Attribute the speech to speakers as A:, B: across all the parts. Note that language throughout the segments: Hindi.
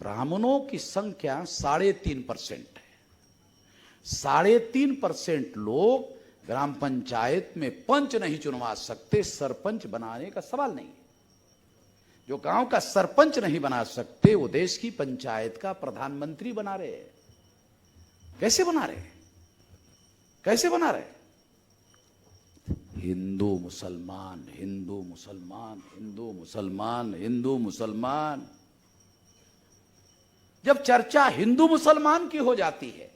A: ब्राह्मणों की संख्या 3.5% है। 3.5% लोग ग्राम पंचायत में पंच नहीं चुनवा सकते, सरपंच बनाने का सवाल नहीं है। जो गांव का सरपंच नहीं बना सकते वो देश की पंचायत का प्रधानमंत्री बना रहे हैं। कैसे बना रहे? कैसे बना रहे? हिंदू मुसलमान, हिंदू मुसलमान, हिंदू मुसलमान, हिंदू मुसलमान। जब चर्चा हिंदू मुसलमान की हो जाती है,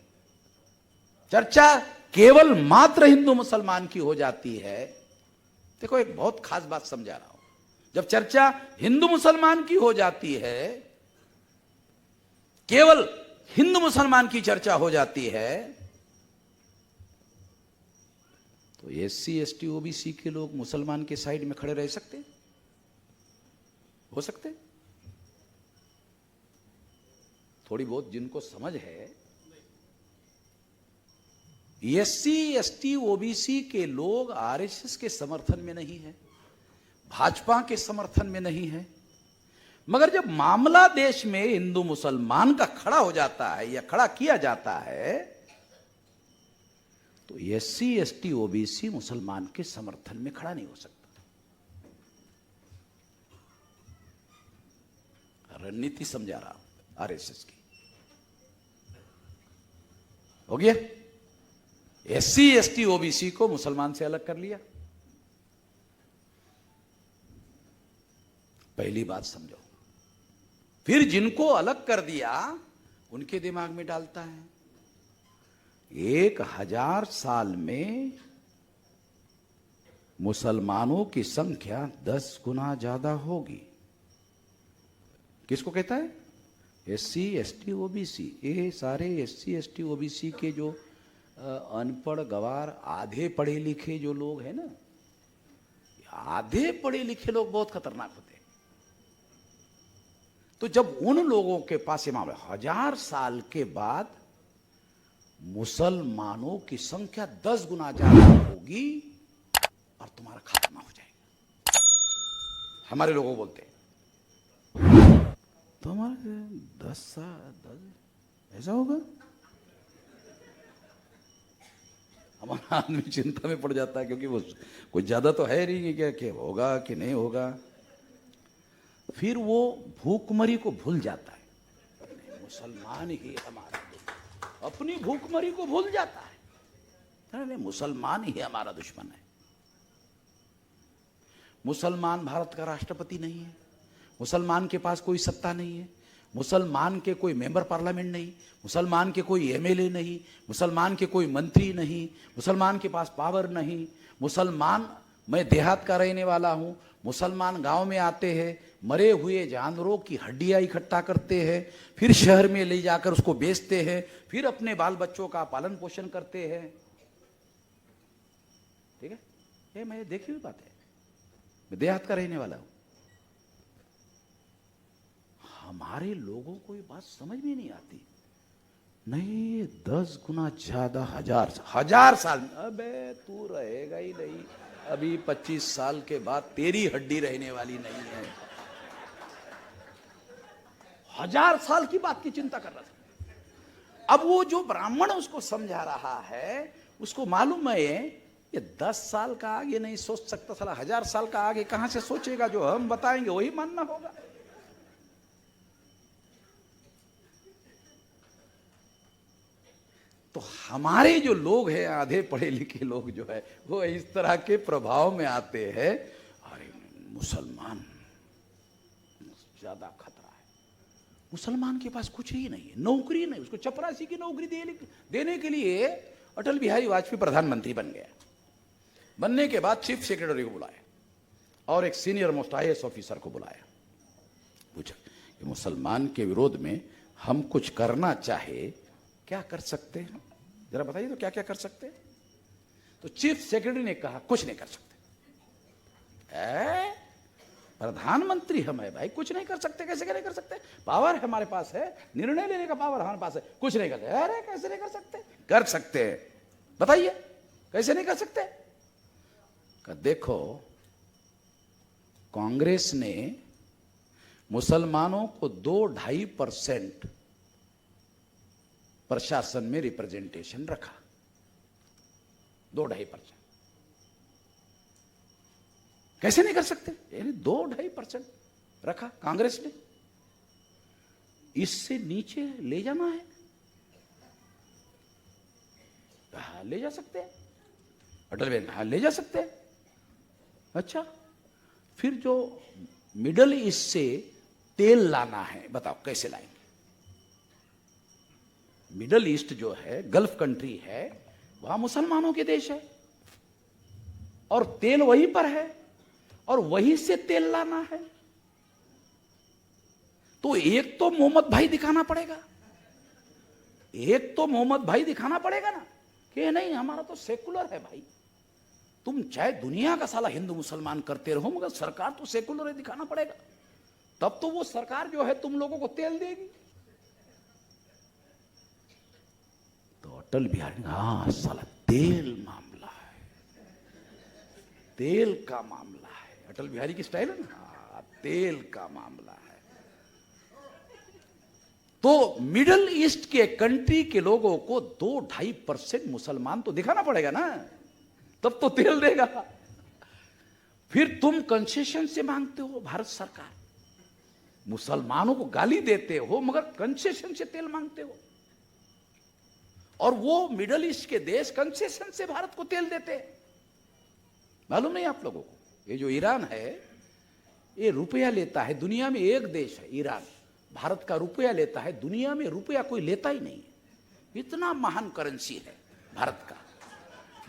A: चर्चा केवल मात्र हिंदू मुसलमान की हो जाती है, देखो एक बहुत खास बात समझा रहा हूं। जब चर्चा हिंदू मुसलमान की हो जाती है, केवल हिंदू मुसलमान की चर्चा हो जाती है, तो एससी एसटी ओबीसी के लोग मुसलमान के साइड में खड़े रह सकते? हो सकते? थोड़ी बहुत जिनको समझ है, एससी एसटी ओबीसी के लोग आरएसएस के समर्थन में नहीं है, भाजपा के समर्थन में नहीं है, मगर जब मामला देश में हिंदू मुसलमान का खड़ा हो जाता है या खड़ा किया जाता है, तो एससी एसटी ओबीसी मुसलमान के समर्थन में खड़ा नहीं हो सकता। रणनीति समझा रहा हूं आरएसएस की। हो गया? एससी एसटी ओबीसी को मुसलमान से अलग कर लिया। पहली बात समझो। फिर जिनको अलग कर दिया उनके दिमाग में डालता है 1000 साल में मुसलमानों की संख्या 10 गुना ज्यादा होगी। किसको कहता है? SC ST OBC. ये सारे एससी एसटी ओबीसी के जो अनपढ़ गवार आधे पढ़े लिखे जो लोग हैं ना, आधे पढ़े लिखे लोग बहुत खतरनाक होते हैं। तो जब उन लोगों के पास ये मामला 1000 साल के बाद मुसलमानों की संख्या 10 गुना ज्यादा होगी और तुम्हारा खात्मा हो जाएगा। हमारे लोगों बोलते हैं तो हमारे 10 ऐसा होगा। हमारा आदमी चिंता में पड़ जाता है, क्योंकि वो कुछ ज्यादा तो है नहीं कि क्या होगा कि नहीं होगा। फिर वो भूखमरी को भूल जाता है। मुसलमान ही हमारा, अपनी भूखमरी को भूल जाता है। नहीं, मुसलमान ही हमारा दुश्मन है। मुसलमान भारत का राष्ट्रपति नहीं है, मुसलमान के पास कोई सत्ता नहीं है, मुसलमान के कोई मेंबर पार्लियामेंट नहीं, मुसलमान के कोई एमएलए नहीं, मुसलमान के कोई मंत्री नहीं, मुसलमान के पास पावर नहीं। मुसलमान, मैं देहात का रहने वाला हूं, मुसलमान गांव में आते हैं, मरे हुए जानवरों की हड्डियां इकट्ठा करते हैं, फिर शहर में ले जाकर उसको बेचते हैं, फिर अपने बाल बच्चों का पालन पोषण करते हैं। ठीक है, ये मैं देखी हुई बात है, मैं देहात का रहने वाला हूं। हमारे लोगों को ये बात समझ में नहीं आती। नहीं, 10 गुना ज्यादा, 1000 साल। अबे तू रहेगा ही नहीं, अभी 25 साल के बाद तेरी हड्डी रहने वाली नहीं है। 1000 साल की बात की चिंता कर रहा था। अब वो जो ब्राह्मण उसको समझा रहा है, उसको मालूम है ये 10 साल का आगे नहीं सोच सकता, साला 1000 साल का आगे कहां से सोचेगा। जो हम बताएंगे वही मानना होगा। तो हमारे जो लोग हैं, आधे पढ़े लिखे लोग जो है, वो इस तरह के प्रभाव में आते हैं। अरे मुसलमान ज्यादा खतरा है, मुसलमान के पास कुछ ही नहीं है, नौकरी नहीं। उसको चपरासी की नौकरी देने के लिए अटल बिहारी वाजपेयी प्रधानमंत्री बन गया। बनने के बाद चीफ सेक्रेटरी को बुलाया और एक सीनियर मोस्ट आईएएस ऑफिसर को बुलाया। पूछा कि मुसलमान के विरोध में हम कुछ करना चाहे, क्या कर सकते हैं, जरा बताइए तो क्या क्या कर सकते हैं। तो चीफ सेक्रेटरी ने कहा कुछ नहीं कर सकते। प्रधानमंत्री हम है भाई, कुछ नहीं कर सकते। कैसे नहीं कर सकते? पावर हमारे पास है, निर्णय लेने का पावर हमारे पास है, कुछ नहीं करते। अरे कैसे नहीं कर सकते? कर सकते हैं, बताइए कैसे नहीं कर सकते। देखो, कांग्रेस ने मुसलमानों को 2-2.5% प्रशासन में रिप्रेजेंटेशन रखा, 2-2.5%। कैसे नहीं कर सकते? यानी 2-2.5% रखा कांग्रेस ने। इससे नीचे ले जाना है, हाँ ले जा सकते हैं, अटल बिहारी हाँ ले जा सकते हैं। अच्छा, फिर जो मिडल ईस्ट से तेल लाना है, बताओ कैसे लाएंगे? मिडल ईस्ट जो है, गल्फ कंट्री है, वहां मुसलमानों के देश है और तेल वहीं पर है और वहीं से तेल लाना है। तो एक तो मोहम्मद भाई दिखाना पड़ेगा, एक तो मोहम्मद भाई दिखाना पड़ेगा ना कि नहीं हमारा तो सेकुलर है भाई। तुम चाहे दुनिया का साला हिंदू मुसलमान करते रहो, मगर सरकार तो सेकुलर है, दिखाना पड़ेगा। तब तो वो सरकार जो है तुम लोगों को तेल देगी। तो अटल बिहारी, हाँ साला तेल मामला है, तेल का मामला है। अटल बिहारी की स्टाइल है ना, हाँ तेल का मामला है। तो मिडिल ईस्ट के कंट्री के लोगों को 2-2.5% मुसलमान तो दिखाना पड़ेगा ना, तब तो तेल देगा। फिर तुम कंसेशन से मांगते हो, भारत सरकार मुसलमानों को गाली देते हो मगर कंसेशन से तेल मांगते हो, और वो मिडिल ईस्ट के देश कंसेशन से भारत को तेल देते हैं। मालूम नहीं आप लोगों को? ये जो ईरान है ये रुपया लेता है, दुनिया में एक देश है ईरान, भारत का रुपया लेता है, दुनिया में रुपया कोई लेता ही नहीं है। इतना महान करेंसी है भारत का।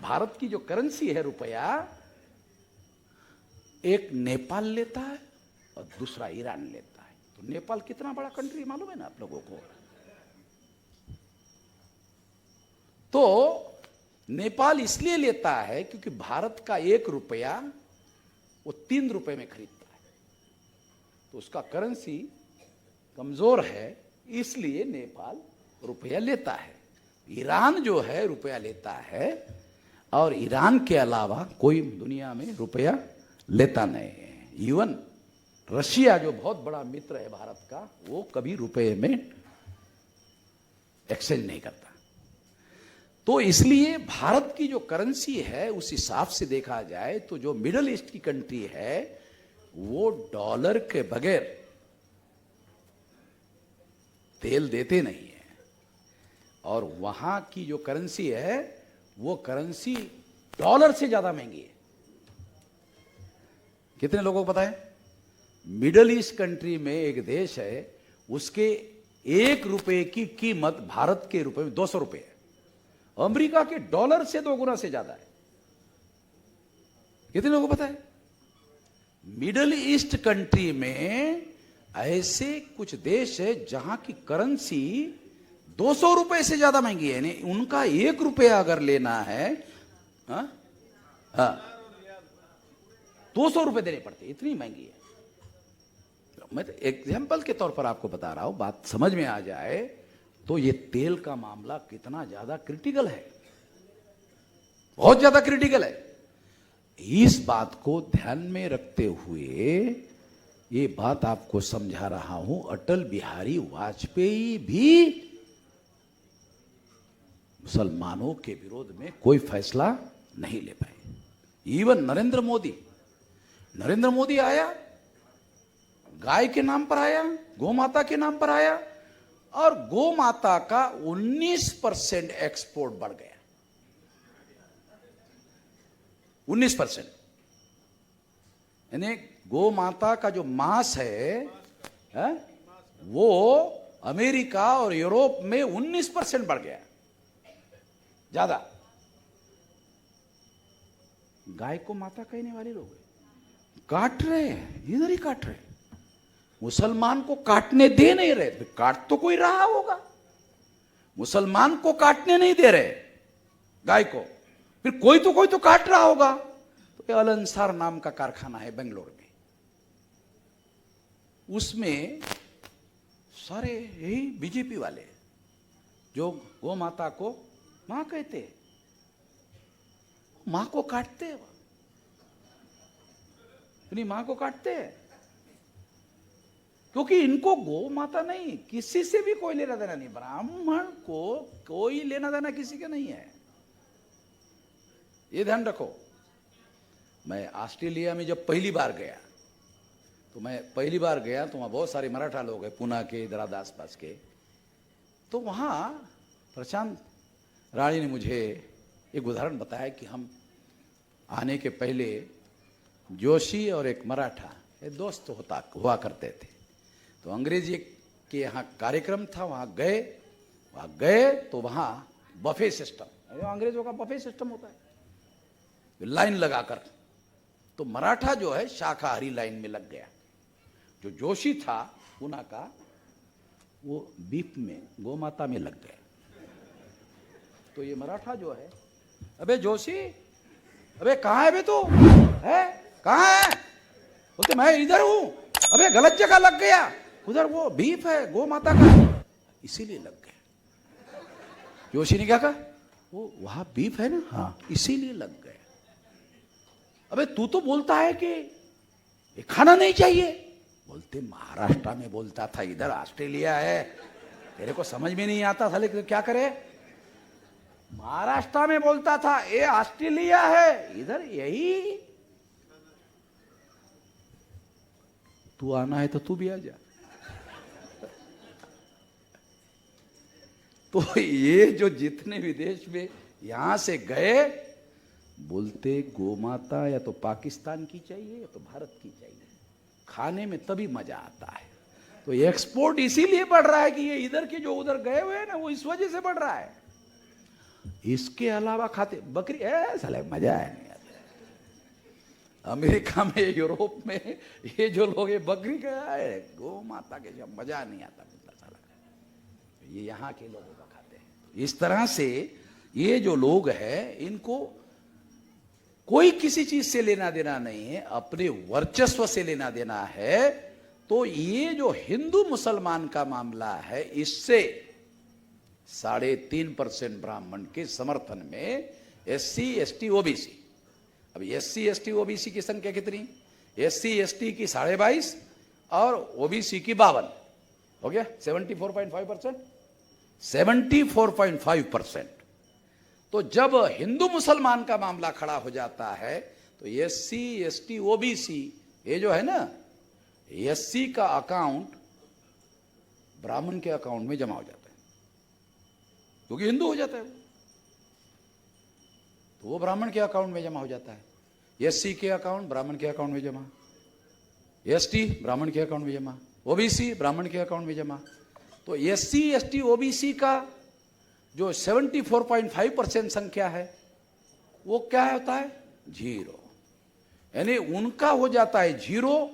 A: भारत की जो करेंसी है रुपया, एक नेपाल लेता है और दूसरा ईरान लेता है। तो नेपाल कितना बड़ा कंट्री मालूम है ना आप लोगों को? तो नेपाल इसलिए लेता है क्योंकि भारत का 1 रुपया वो 3 रुपए में खरीदता है, तो उसका करेंसी कमजोर है, इसलिए नेपाल रुपया लेता है। ईरान जो है रुपया लेता है, और ईरान के अलावा कोई दुनिया में रुपया लेता नहीं है। इवन रशिया जो बहुत बड़ा मित्र है भारत का, वो कभी रुपये में एक्सचेंज नहीं करता। तो इसलिए भारत की जो करेंसी है उस हिसाब से देखा जाए तो जो मिडिल ईस्ट की कंट्री है वो डॉलर के बगैर तेल देते नहीं है, और वहां की जो करेंसी है वो करेंसी डॉलर से ज्यादा महंगी है। कितने लोगों को पता है? मिडिल ईस्ट कंट्री में एक देश है, उसके 1 रुपए की कीमत भारत के रुपए में 200 रुपए है, अमेरिका के डॉलर से 2 गुना से ज्यादा है। कितने लोगों को पता है? मिडिल ईस्ट कंट्री में ऐसे कुछ देश है जहां की करेंसी 200 रुपए से ज्यादा महंगी है। नहीं, उनका 1 रुपया अगर लेना है, 200 रुपए देने पड़ते, इतनी महंगी है। मैं तो एग्जाम्पल के तौर पर आपको बता रहा हूं, बात समझ में आ जाए तो ये तेल का मामला कितना ज्यादा क्रिटिकल है, बहुत ज्यादा क्रिटिकल है। इस बात को ध्यान में रखते हुए ये बात आपको समझा रहा हूं। अटल बिहारी वाजपेयी भी मुसलमानों के विरोध में कोई फैसला नहीं ले पाए। इवन नरेंद्र मोदी आया, गाय के नाम पर आया, गौ माता के नाम पर आया, और गौ माता का 19% एक्सपोर्ट बढ़ गया, 19%। यानी गौ माता का जो मांस है वो अमेरिका और यूरोप में 19% बढ़ गया, ज्यादा। गाय को माता कहने वाले लोग काट रहे हैं, इधर ही काट रहे हैं, मुसलमान को काटने दे नहीं रहे। तो काट तो कोई रहा होगा, मुसलमान को काटने नहीं दे रहे गाय को, फिर कोई तो काट रहा होगा। तो अल अंसार नाम का कारखाना है बेंगलोर में, उसमें सारे यही बीजेपी वाले जो गौ माता को मां कहते, मां को काटते हैं, अपनी मां को काटते हैं। क्योंकि इनको गौ माता नहीं, किसी से भी कोई लेना देना नहीं, ब्राह्मण को कोई लेना देना किसी का नहीं है, ये ध्यान रखो। मैं ऑस्ट्रेलिया में जब पहली बार गया, तो मैं पहली बार गया तो वहाँ बहुत सारे मराठा लोग हैं, पुणे के इधर आसपास के। तो वहाँ प्रशांत राणी ने मुझे एक उदाहरण बताया कि हम आने के पहले जोशी और एक मराठा ये दोस्त हुआ करते थे। तो अंग्रेजी के यहाँ कार्यक्रम था, वहाँ गए तो वहाँ बफे सिस्टम, अंग्रेजों का बफे सिस्टम होता है, लाइन लगाकर। तो मराठा जो है शाकाहारी लाइन में लग गया, जो जोशी था पुणे का वो बीफ में गौ माता में लग गया। तो ये मराठा जो है, अबे जोशी, अबे कहाँ है बे तू, है कहाँ है? बोलते मैं इधर हूं। अबे गलत जगह लग गया, उधर वो बीफ है गौ माता का, इसीलिए लग गया। जोशी ने क्या कहा, वो वहां बीफ है ना, हाँ इसीलिए लग गया। अबे तू तो बोलता है कि ये खाना नहीं चाहिए। बोलते महाराष्ट्र में बोलता था, इधर ऑस्ट्रेलिया है, तेरे को समझ में नहीं आता था, लेकिन क्या करे, महाराष्ट्र में बोलता था, ये ऑस्ट्रेलिया है, इधर यही। तू आना है तो तू भी आ जा। तो ये जो जितने विदेश में यहां से गए, बोलते गौ माता या तो पाकिस्तान की चाहिए या तो भारत की चाहिए, खाने में तभी मजा आता है। तो ये एक्सपोर्ट इसीलिए बढ़ रहा है कि ये इधर के जो उधर गए हुए हैं ना, वो इस वजह से बढ़ रहा है। इसके अलावा खाते बकरी साले मजा है नहीं आता। अमेरिका में, यूरोप में ये जो लोग ये बकरी का है, गौ माता के जब मजा नहीं आता साला, ये यहाँ के लोगों का खाते हैं। इस तरह से ये जो लोग हैं, इनको कोई किसी चीज से लेना देना नहीं है, अपने वर्चस्व से लेना देना है। तो ये जो हिंदू मुसलमान का मामला है, इससे 3.5% ब्राह्मण के समर्थन में SC ST OBC, अब SC ST OBC की संख्या कितनी, SC ST की 22.5 और OBC की 52, हो गया 74.5%, 74.5%। तो जब हिंदू मुसलमान का मामला खड़ा हो जाता है, तो SC ST OBC ये जो है ना, SC का अकाउंट ब्राह्मण के अकाउंट में जमा हो जाता है, क्योंकि हिंदू हो जाता है वो, तो वो ब्राह्मण के अकाउंट में जमा हो जाता है। SC के अकाउंट ब्राह्मण के अकाउंट में जमा, ST ब्राह्मण के अकाउंट में जमा, OBC ब्राह्मण के अकाउंट में जमा। तो SC ST OBC का जो 74.5% संख्या है, वो क्या होता है, 0, यानी उनका हो जाता है 0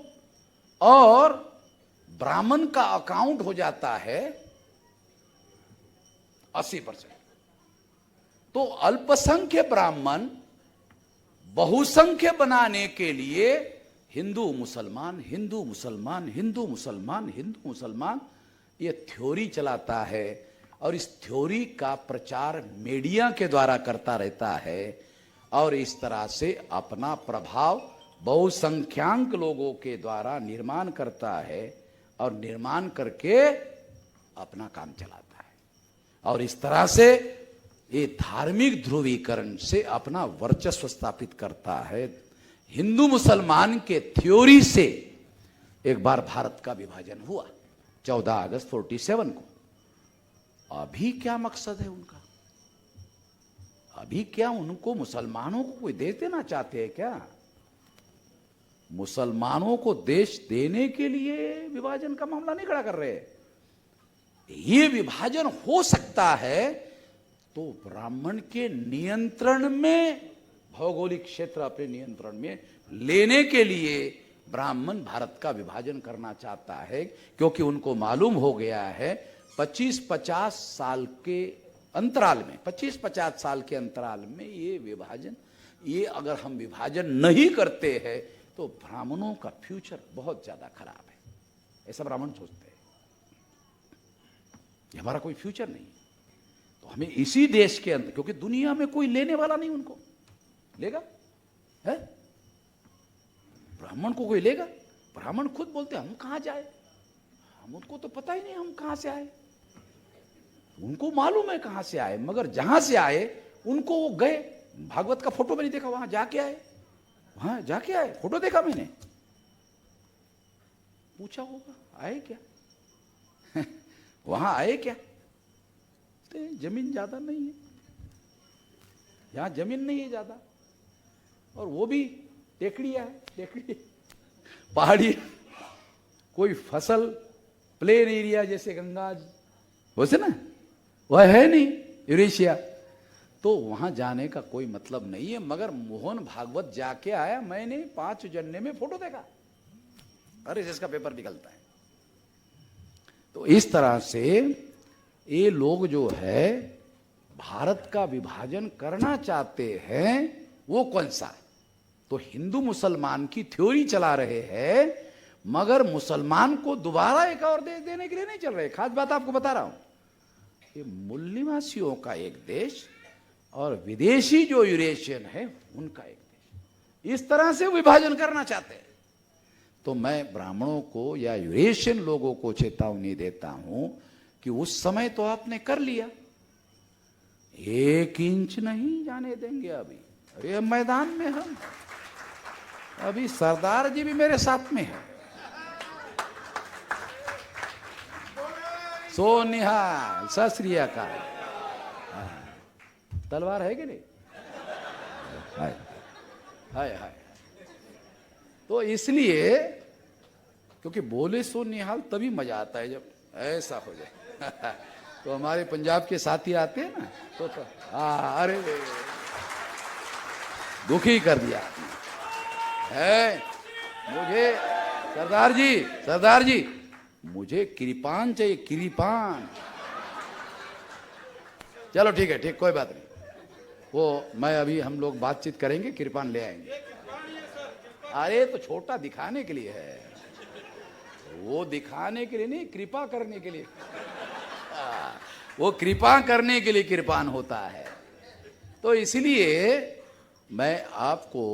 A: और ब्राह्मण का अकाउंट हो जाता है 80%। तो अल्पसंख्य ब्राह्मण बहुसंख्य बनाने के लिए हिंदू मुसलमान हिंदू मुसलमान हिंदू मुसलमान हिंदू मुसलमान ये थ्योरी चलाता है, और इस थ्योरी का प्रचार मीडिया के द्वारा करता रहता है, और इस तरह से अपना प्रभाव बहुसंख्यांक लोगों के द्वारा निर्माण करता है, और निर्माण करके अपना काम चलाता है, और इस तरह से ये धार्मिक ध्रुवीकरण से अपना वर्चस्व स्थापित करता है। हिंदू मुसलमान के थ्योरी से एक बार भारत का विभाजन हुआ 14 अगस्त 47 को। अभी क्या मकसद है उनका, अभी क्या उनको मुसलमानों को कोई देश देना चाहते हैं क्या? मुसलमानों को देश देने के लिए विभाजन का मामला नहीं खड़ा कर रहे। ये विभाजन हो सकता है तो ब्राह्मण के नियंत्रण में, भौगोलिक क्षेत्र अपने नियंत्रण में लेने के लिए ब्राह्मण भारत का विभाजन करना चाहता है, क्योंकि उनको मालूम हो गया है 25-50 साल के अंतराल में, 25-50 साल के अंतराल में ये विभाजन, ये अगर हम विभाजन नहीं करते हैं तो ब्राह्मणों का फ्यूचर बहुत ज्यादा खराब है, ऐसा ब्राह्मण सोचते हैं। ये हमारा कोई फ्यूचर नहीं, तो हमें इसी देश के अंदर, क्योंकि दुनिया में कोई लेने वाला नहीं, उनको लेगा है, ब्राह्मण को कोई लेगा? ब्राह्मण खुद बोलते हैं हम कहां जाए, उनको तो पता ही नहीं हम कहां से आए, उनको मालूम है कहां से आए, मगर जहां से आए उनको वो गए, भागवत का फोटो मैंने देखा, वहां जाके आए, वहां जाके आए, फोटो देखा मैंने, पूछा होगा आए क्या वहां आए क्या, तो जमीन ज्यादा नहीं है, यहां जमीन नहीं है ज्यादा, और वो भी टेकड़िया है, टेकड़ी पहाड़ी, कोई फसल प्लेन एरिया जैसे गंगा वैसे ना वह है नहीं यूरेशिया, तो वहां जाने का कोई मतलब नहीं है। मगर मोहन भागवत जाके आया, मैंने 5 जन्ने में फोटो देखा, अरे जिसका पेपर निकलता है। तो इस तरह से ये लोग जो है भारत का विभाजन करना चाहते हैं, वो कौन सा है, तो हिंदू मुसलमान की थ्योरी चला रहे हैं, मगर मुसलमान को दोबारा एक और देश देने के लिए नहीं चल रहे। खास बात आपको बता रहा हूं, ये मूल निवासियों का एक देश और विदेशी जो यूरेशियन है उनका एक देश, इस तरह से विभाजन करना चाहते हैं। तो मैं ब्राह्मणों को या यूरेशियन लोगों को चेतावनी देता हूं कि उस समय तो आपने कर लिया, 1 इंच नहीं जाने देंगे अभी, अरे मैदान में हम, अभी सरदार जी भी मेरे साथ में है, सो निहाल सत श्री अकाल, तलवार है कि नहीं, हाय हाय हाय। तो इसलिए क्योंकि बोले सो निहाल तभी मजा आता है जब ऐसा हो जाए तो हमारे पंजाब के साथी आते हैं ना, तो अरे दुखी कर दिया है मुझे, सरदार जी मुझे कृपान चाहिए, कृपान। चलो ठीक है, ठीक, कोई बात नहीं, वो मैं अभी हम लोग बातचीत करेंगे, कृपान ले आएंगे। अरे तो छोटा दिखाने के लिए है, वो दिखाने के लिए नहीं, कृपा करने के लिए वो कृपा करने के लिए कृपान होता है। तो इसलिए मैं आपको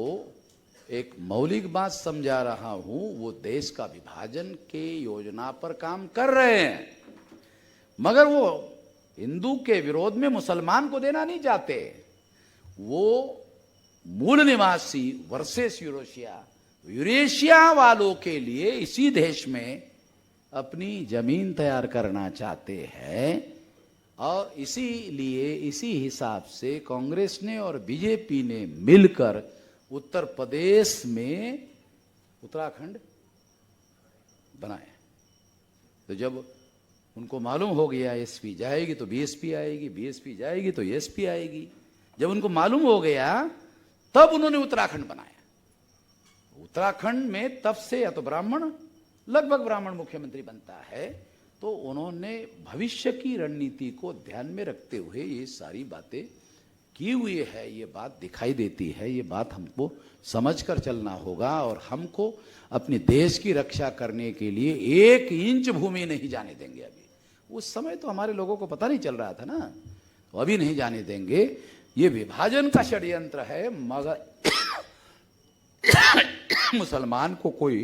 A: एक मौलिक बात समझा रहा हूं, वो देश का विभाजन के योजना पर काम कर रहे हैं, मगर वो हिंदू के विरोध में मुसलमान को देना नहीं चाहते। वो मूल निवासी वर्सेस यूरेशिया वालों के लिए इसी देश में अपनी जमीन तैयार करना चाहते हैं, और इसीलिए इसी हिसाब से कांग्रेस ने और बीजेपी ने मिलकर उत्तर प्रदेश में उत्तराखंड बनाया। तो जब उनको मालूम हो गया एसपी जाएगी तो बीएसपी आएगी, बीएसपी जाएगी तो एसपी आएगी, जब उनको मालूम हो गया तब उन्होंने उत्तराखंड बनाया। उत्तराखंड में तब से या तो ब्राह्मण, लगभग ब्राह्मण मुख्यमंत्री बनता है। तो उन्होंने भविष्य की रणनीति को ध्यान में रखते हुए ये सारी बातें की हुई है, ये बात दिखाई देती है, ये बात हमको समझकर चलना होगा, और हमको अपने देश की रक्षा करने के लिए 1 इंच भूमि नहीं जाने देंगे। अभी उस समय तो हमारे लोगों को पता नहीं चल रहा था ना, तो अभी नहीं जाने देंगे। ये विभाजन का षड्यंत्र है, मगर मुसलमान को कोई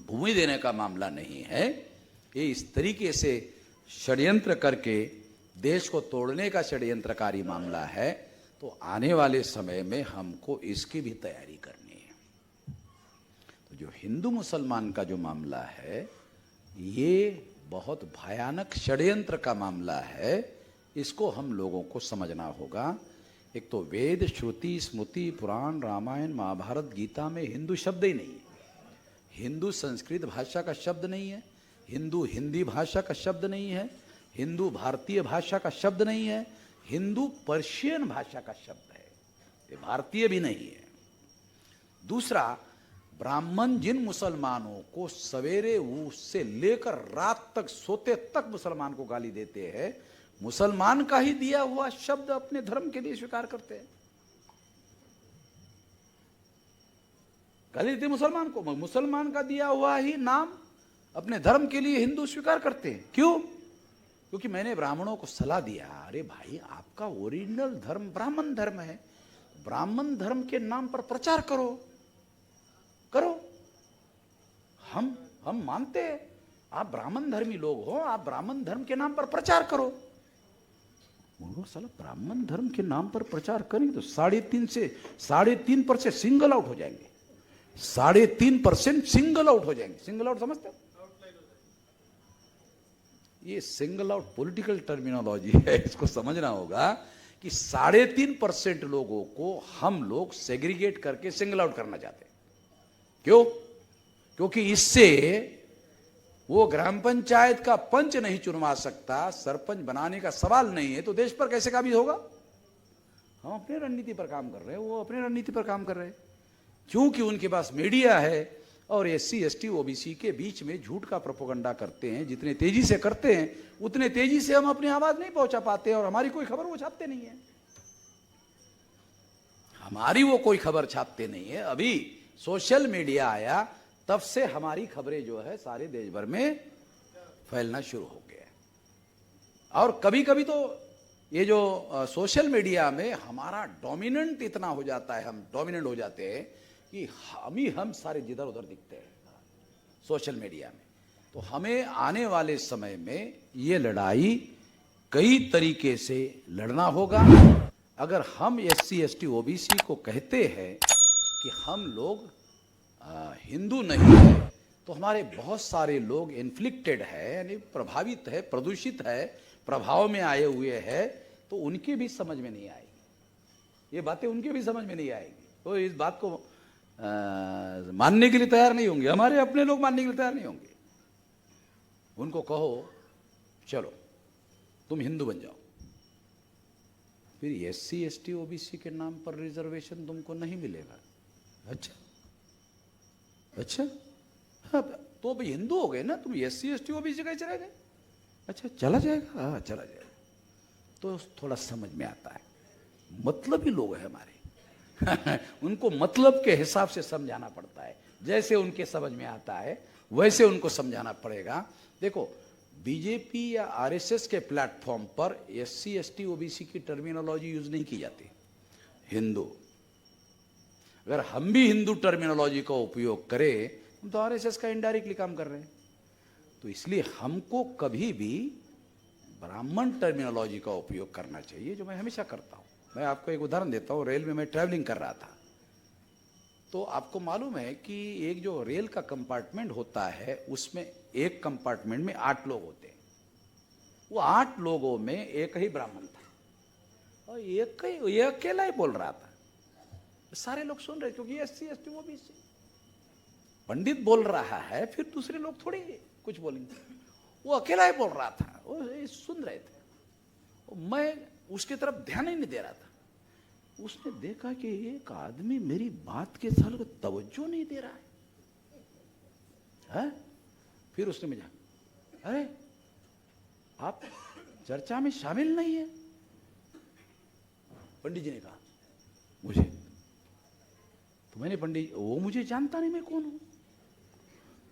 A: भूमि देने का मामला नहीं है। ये इस तरीके से षड्यंत्र करके देश को तोड़ने का षड्यंत्रकारी मामला है। तो आने वाले समय में हमको इसकी भी तैयारी करनी है। तो जो हिंदू मुसलमान का जो मामला है, ये बहुत भयानक षड्यंत्र का मामला है, इसको हम लोगों को समझना होगा। एक तो वेद, श्रुति, स्मृति, पुराण, रामायण, महाभारत, गीता में हिंदू शब्द ही नहीं है। हिंदू संस्कृत भाषा का शब्द नहीं है, हिंदू हिंदी भाषा का शब्द नहीं है, हिंदू भारतीय भाषा का शब्द नहीं है, हिंदू पर्शियन भाषा का शब्द है, ये भारतीय भी नहीं है। दूसरा, ब्राह्मण जिन मुसलमानों को सवेरे उससे लेकर रात तक सोते तक मुसलमान को गाली देते हैं, मुसलमान का ही दिया हुआ शब्द अपने धर्म के लिए स्वीकार करते हैं। गाली देते मुसलमान को, मुसलमान का दिया हुआ ही नाम अपने धर्म के लिए हिंदू स्वीकार करते हैं। क्यों? क्योंकि मैंने ब्राह्मणों को सलाह दिया, अरे भाई आपका ओरिजिनल धर्म ब्राह्मण धर्म है, ब्राह्मण धर्म के नाम पर प्रचार करो। हम मानते हैं आप ब्राह्मण धर्मी लोग हो, आप ब्राह्मण धर्म के नाम पर प्रचार करो। उनको साला ब्राह्मण धर्म के नाम पर प्रचार करेंगे तो 3.5% सिंगल आउट हो जाएंगे। 3.5% सिंगल आउट हो जाएंगे। सिंगल आउट समझते हो? ये सिंगल आउट पॉलिटिकल टर्मिनोलॉजी है, इसको समझना होगा कि 3.5% लोगों को हम लोग सेग्रीगेट करके सिंगल आउट करना चाहते हैं। क्यों? क्योंकि इससे वो ग्राम पंचायत का पंच नहीं चुनवा सकता, सरपंच बनाने का सवाल नहीं है, तो देश पर कैसे काबिज होगा? हम अपने रणनीति पर काम कर रहे हैं, वो अपने रणनीति पर काम कर रहे हैं। क्योंकि उनके पास मीडिया है और SC ST OBC के बीच में झूठ का प्रोपेगेंडा करते हैं। जितने तेजी से करते हैं उतने तेजी से हम अपनी आवाज नहीं पहुंचा पाते और हमारी कोई खबर वो छापते नहीं है। हमारी वो कोई खबर छापते नहीं है। अभी सोशल मीडिया आया तब से हमारी खबरें जो है सारे देश भर में फैलना शुरू हो गया। और कभी कभी तो ये जो सोशल मीडिया में हमारा डोमिनेंट इतना हो जाता है, हम डोमिनेंट हो जाते हैं कि हम सारे जिधर उधर दिखते हैं सोशल मीडिया में। तो हमें आने वाले समय में ये लड़ाई कई तरीके से लड़ना होगा। अगर हम SC ST OBC को कहते हैं कि हम लोग हिंदू नहीं है, तो हमारे बहुत सारे लोग इन्फ्लिक्टेड है, यानी प्रभावित है, प्रदूषित है, प्रभाव में आए हुए हैं, तो उनके भी समझ में नहीं आएगी ये बातें, उनके भी समझ में नहीं आएगी। तो इस बात को मानने के लिए तैयार नहीं होंगे, हमारे अपने लोग मानने के लिए तैयार नहीं होंगे। उनको कहो चलो तुम हिंदू बन जाओ, फिर SC ST OBC के नाम पर रिजर्वेशन तुमको नहीं मिलेगा। अच्छा हाँ, तो अभी हिंदू हो गए ना, तुम SC ST OBC कैसे रह गए? अच्छा चला जाएगा, हाँ चला जाएगा। तो थोड़ा समझ में आता है, मतलब ही लोग हैं हमारे उनको मतलब के हिसाब से समझाना पड़ता है। जैसे उनके समझ में आता है वैसे उनको समझाना पड़ेगा। देखो बीजेपी या RSS के प्लेटफॉर्म पर SC ST OBC की टर्मिनोलॉजी यूज नहीं की जाती। हिंदू, अगर हम भी हिंदू टर्मिनोलॉजी का उपयोग करें तो RSS का इनडायरेक्टली काम कर रहे हैं। तो इसलिए हमको कभी भी ब्राह्मण टर्मिनोलॉजी का उपयोग करना चाहिए, जो मैं हमेशा करता हूं। मैं आपको एक उदाहरण देता हूं। रेल में मैं ट्रैवलिंग कर रहा था, तो आपको मालूम है कि एक जो रेल का कंपार्टमेंट होता है उसमें एक कंपार्टमेंट में 8 लोग होते हैं। वो 8 लोगों में एक ही ब्राह्मण था और ये अकेला ही बोल रहा था। सारे लोग सुन रहे क्योंकि SC ST OBC पंडित बोल रहा है, फिर दूसरे लोग थोड़ी कुछ बोलेंगे। वो अकेला ही बोल रहा था, वो सुन रहे थे। मैं उसकी तरफ ध्यान ही नहीं दे रहा था। उसने देखा कि एक आदमी मेरी बात के साल को तवज्जो नहीं दे रहा है? फिर उसने मुझे, अरे आप चर्चा में शामिल नहीं है? पंडित जी ने कहा मुझे। तो मैंने पंडित, वो मुझे जानता नहीं मैं कौन हूं।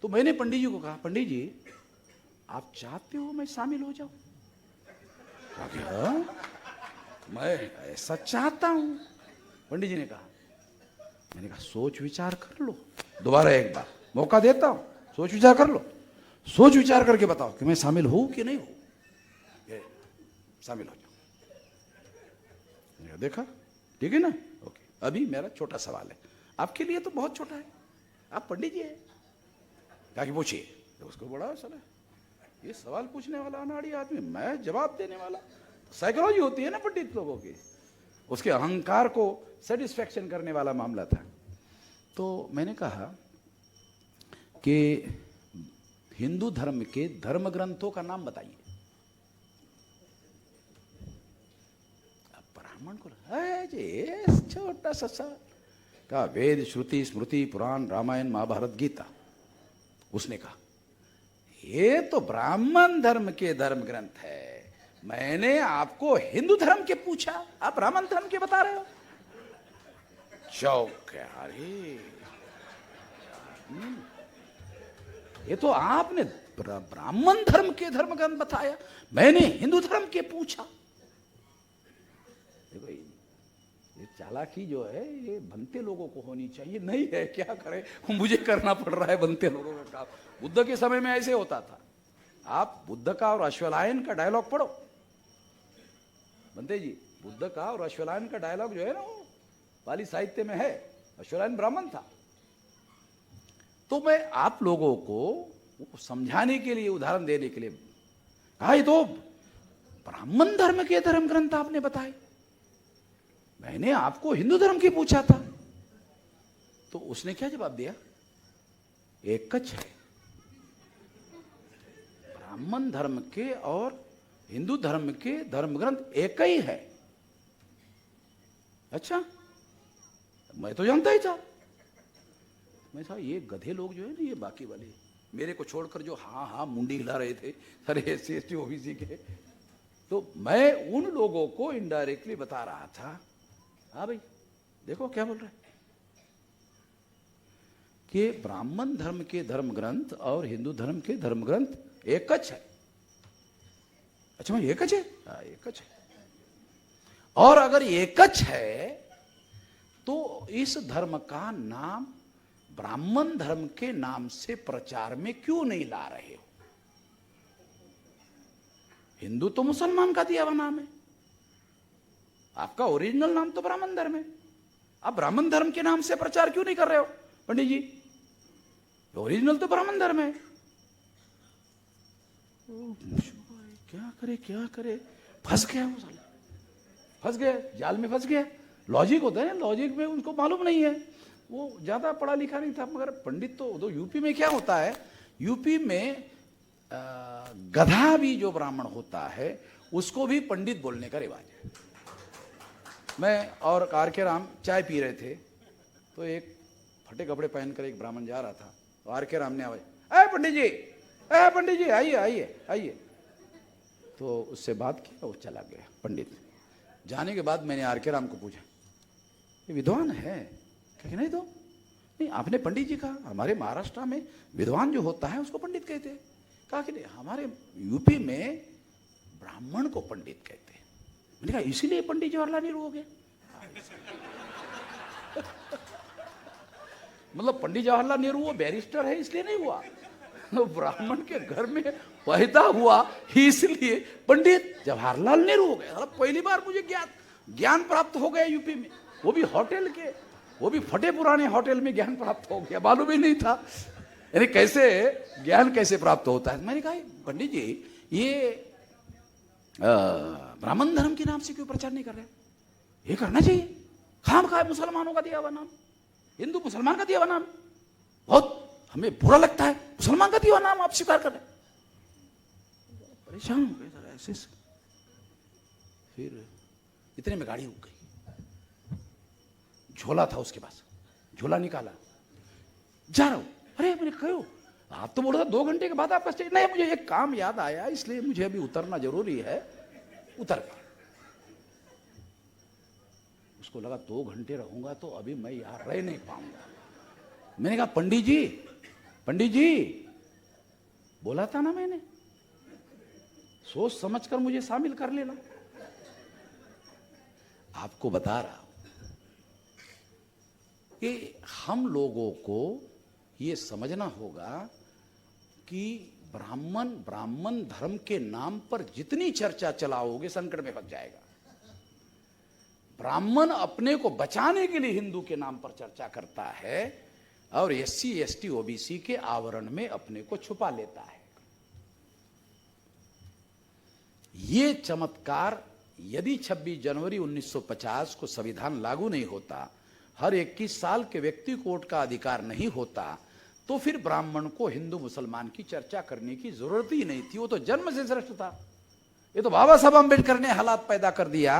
A: तो मैंने पंडित जी को कहा, पंडित जी आप चाहते हो मैं शामिल हो जाऊं? मैं ऐसा चाहता हूं। पंडित जी ने कहा, मैंने कहा सोच विचार कर लो, दोबारा एक बार मौका देता हूं, सोच विचार कर लो, सोच विचार करके बताओ कि मैं शामिल हूं कि नहीं हूं। शामिल हो जाओ। देखा, ठीक है ना? ओके। अभी मेरा छोटा सवाल है, आपके लिए तो बहुत छोटा है, आप पंडित जी है, ताकि पूछिए। तो उसको बड़ा सलाह, ये सवाल पूछने वाला अनाड़ी आदमी, मैं जवाब देने वाला। साइकोलॉजी होती है ना पंडित लोगों की, उसके अहंकार को सेटिस्फैक्शन करने वाला मामला था। तो मैंने कहा कि हिंदू धर्म के धर्म ग्रंथों का नाम बताइए। अब ब्राह्मण को छोटा सा सवाल का, वेद श्रुति स्मृति पुराण रामायण महाभारत गीता। उसने कहा ये तो ब्राह्मण धर्म के धर्म ग्रंथ है, मैंने आपको हिंदू धर्म के पूछा, आप ब्राह्मण धर्म के बता रहे हो। चौक, अरे ये तो आपने ब्राह्मण धर्म के धर्म ग्रंथ बताया, मैंने हिंदू धर्म के पूछा। देखो ये चालाकी जो है ये बनते लोगों को होनी चाहिए, नहीं है क्या करें, मुझे करना पड़ रहा है बनते लोगों का काम। बुद्ध के समय में ऐसे होता था। आप बुद्ध का और अश्वलायन का डायलॉग पढ़ो बंदे जी, बुद्ध का और अश्वलायन का डायलॉग जो है ना वो पाली साहित्य में है। अश्वलायन ब्राह्मण था। तो मैं आप लोगों को समझाने के लिए, उदाहरण देने के लिए कहा, ये तो ब्राह्मण धर्म के धर्म ग्रंथ आपने बताए, मैंने आपको हिंदू धर्म की पूछा था। तो उसने क्या जवाब दिया, एक कच है, ब्राह्मण धर्म के और हिंदू धर्म के धर्म ग्रंथ एक ही है। अच्छा, मैं तो जानता ही था। मैं कहा ये गधे लोग जो है ना, ये बाकी वाले मेरे को छोड़कर जो हाँ हाँ मुंडी हिला रहे थे सारे SC ST OBC के, तो मैं उन लोगों को इनडायरेक्टली बता रहा था, हाँ भाई देखो क्या बोल रहे हैं कि ब्राह्मण धर्म के धर्म ग्रंथ और हिंदू धर्म के धर्म ग्रंथ एकच है। अच्छा, मैं एकच है? हाँ एकच है। और अगर एकच है तो इस धर्म का नाम ब्राह्मण धर्म के नाम से प्रचार में क्यों नहीं ला रहे हो? हिंदू तो मुसलमान का दिया हुआ नाम है, आपका ओरिजिनल नाम तो ब्राह्मण धर्म है, आप ब्राह्मण धर्म के नाम से प्रचार क्यों नहीं कर रहे हो पंडित जी? ओरिजिनल तो ब्राह्मण धर्म है। क्या करे, फंस गया वो साला, फंस गया, जाल में फंस गया। लॉजिक होता है ना, लॉजिक में उनको मालूम नहीं है, वो ज्यादा पढ़ा लिखा नहीं था। मगर पंडित तो यूपी में क्या होता है, यूपी में गधा भी जो ब्राह्मण होता है उसको भी पंडित बोलने का रिवाज है। मैं और RK राम चाय पी रहे थे, तो एक फटे कपड़े पहनकर एक ब्राह्मण जा रहा था, तो RK राम ने आवाज, अरे पंडित जी आइए आइए आइए। तो उससे बात की, वो चला गया पंडित। जाने के बाद मैंने RK राम को पूछा, ये विद्वान है? क्या नहीं? तो नहीं, आपने पंडित जी कहा, हमारे महाराष्ट्र में विद्वान जो होता है उसको पंडित कहते हैं। कहा कि नहीं, हमारे यूपी में ब्राह्मण को पंडित कहते हैं। मैंने कहा इसीलिए पंडित जवाहरलाल नेहरू हो गए। मतलब पंडित जवाहरलाल नेहरू वो बैरिस्टर है इसलिए नहीं हुआ, तो ब्राह्मण के घर में पैदा हुआ इसलिए पंडित जवाहरलाल नेहरू हो गए। पहली बार मुझे ज्ञान प्राप्त हो गया यूपी में, वो भी होटल के, वो भी फटे पुराने होटल में ज्ञान प्राप्त हो गया, मालूम ही नहीं था। यानी कैसे ज्ञान कैसे प्राप्त होता है। मैंने कहा पंडित जी ये ब्राह्मण धर्म के नाम से क्यों प्रचार नहीं कर रहे? ये करना चाहिए। खामखा मुसलमानों का दिया हुआ नाम, हिंदू मुसलमान का दिया हुआ नाम, बहुत हमें बुरा लगता है मुसलमान का दिया हुआ नाम आप स्वीकार कर रहे। परेशान हो गए जरा ऐसे से। फिर इतने में गाड़ी रुक गई, झोला था उसके पास, झोला निकाला, जा रहा हूं। अरे मैंने कहो आप तो बोल रहे 2 घंटे के बाद आपका स्टेज नहीं, मुझे एक काम याद आया इसलिए मुझे अभी उतरना जरूरी है। उतर गया। उसको लगा 2 घंटे रहूंगा तो अभी मैं यहां रह नहीं पाऊंगा। मैंने कहा पंडित जी बोला था ना मैंने, सोच समझकर मुझे शामिल कर लेना। आपको बता रहा हूं कि हम लोगों को ये समझना होगा कि ब्राह्मण धर्म के नाम पर जितनी चर्चा चलाओगे संकट में फंस जाएगा। ब्राह्मण अपने को बचाने के लिए हिंदू के नाम पर चर्चा करता है और SC ST OBC के आवरण में अपने को छुपा लेता है। ये चमत्कार यदि 26 जनवरी 1950 को संविधान लागू नहीं होता, हर 21 साल के व्यक्ति को वोट का अधिकार नहीं होता, तो फिर ब्राह्मण को हिंदू मुसलमान की चर्चा करने की जरूरत ही नहीं थी। वो तो जन्म से श्रेष्ठ था। ये तो बाबा साहब अम्बेडकर ने हालात पैदा कर दिया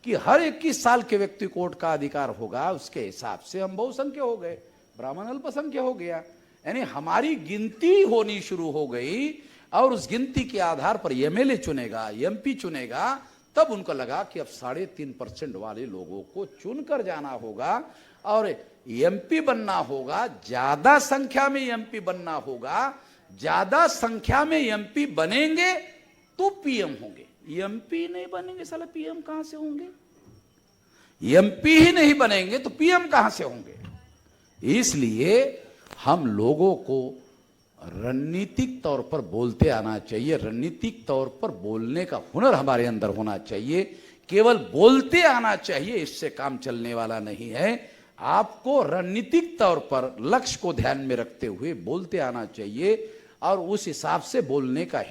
A: कि हर 21 साल के व्यक्ति को वोट का अधिकार होगा, उसके हिसाब से हम बहुसंख्य हो गए, ब्राह्मण अल्पसंख्य हो गया। यानी हमारी गिनती होनी शुरू हो गई और उस गिनती के आधार पर MLA चुनेगा, MP चुनेगा। तब उनको लगा कि अब 3.5% वाले लोगों को चुनकर जाना होगा और MP बनना होगा, ज्यादा संख्या में MP बनना होगा। ज्यादा संख्या में MP बनेंगे तो PM होंगे, MP नहीं बनेंगे साला PM कहां से होंगे? MP ही नहीं बनेंगे तो PM कहां से होंगे? इसलिए हम लोगों को रणनीतिक तौर पर बोलते आना चाहिए, रणनीतिक तौर पर बोलने का हुनर हमारे अंदर होना चाहिए। केवल बोलते आना चाहिए, इससे काम चलने वाला नहीं है। आपको रणनीतिक तौर पर लक्ष्य को ध्यान में रखते हुए बोलते आना चाहिए और उस हिसाब से बोलने का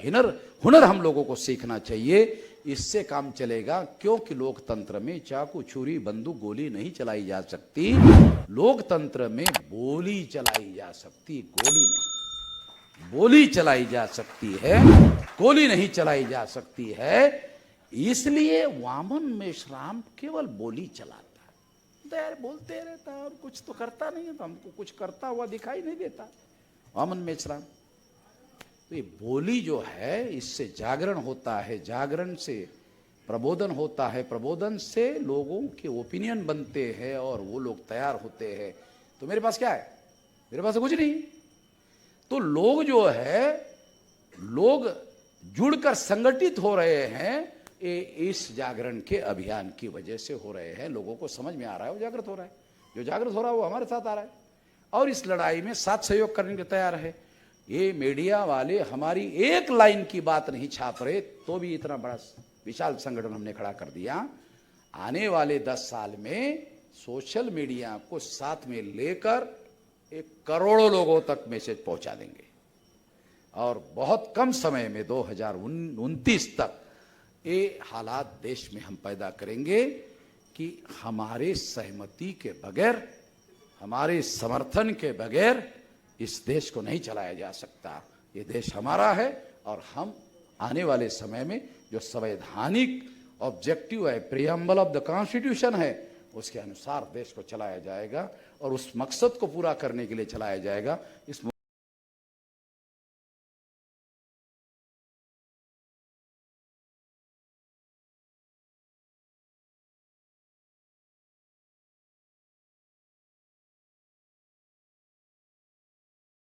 A: हुनर हम लोगों को सीखना चाहिए। इससे काम चलेगा, क्योंकि लोकतंत्र में चाकू छुरी बंदूक गोली नहीं चलाई जा सकती। लोकतंत्र में बोली चलाई जा सकती, गोली नहीं। बोली चलाई जा सकती है, गोली नहीं चलाई जा सकती है। इसलिए वामन मेश्राम केवल बोली चलाता है, तो यार बोलते रहता है और कुछ तो करता नहीं है, तो हमको कुछ करता हुआ दिखाई नहीं देता वामन मेश्राम। तो ये बोली जो है, इससे जागरण होता है, जागरण से प्रबोधन होता है, प्रबोधन से लोगों के ओपिनियन बनते हैं और वो लोग तैयार होते हैं। तो मेरे पास क्या है? मेरे पास कुछ नहीं। तो लोग जो है, लोग जुड़कर संगठित हो रहे हैं, इस जागरण के अभियान की वजह से हो रहे हैं। लोगों को समझ में आ रहा है, वो जागृत हो रहा है। जो जागृत हो रहा है वो हमारे साथ आ रहा है और इस लड़ाई में साथ सहयोग करने के तैयार है। ये मीडिया वाले हमारी एक लाइन की बात नहीं छाप रहे, तो भी इतना बड़ा विशाल संगठन हमने खड़ा कर दिया। आने वाले 10 साल में सोशल मीडिया को साथ में लेकर 1 करोड़ लोगों तक मैसेज पहुंचा देंगे और बहुत कम समय में 2029 तक ये हालात देश में हम पैदा करेंगे कि हमारे सहमति के बगैर, हमारे समर्थन के बगैर इस देश को नहीं चलाया जा सकता। ये देश हमारा है और हम आने वाले समय में जो संवैधानिक ऑब्जेक्टिव है, प्रीएम्बल ऑफ द कॉन्स्टिट्यूशन है, उसके अनुसार देश को चलाया जाएगा और उस मकसद को पूरा करने के लिए चलाया जाएगा। इस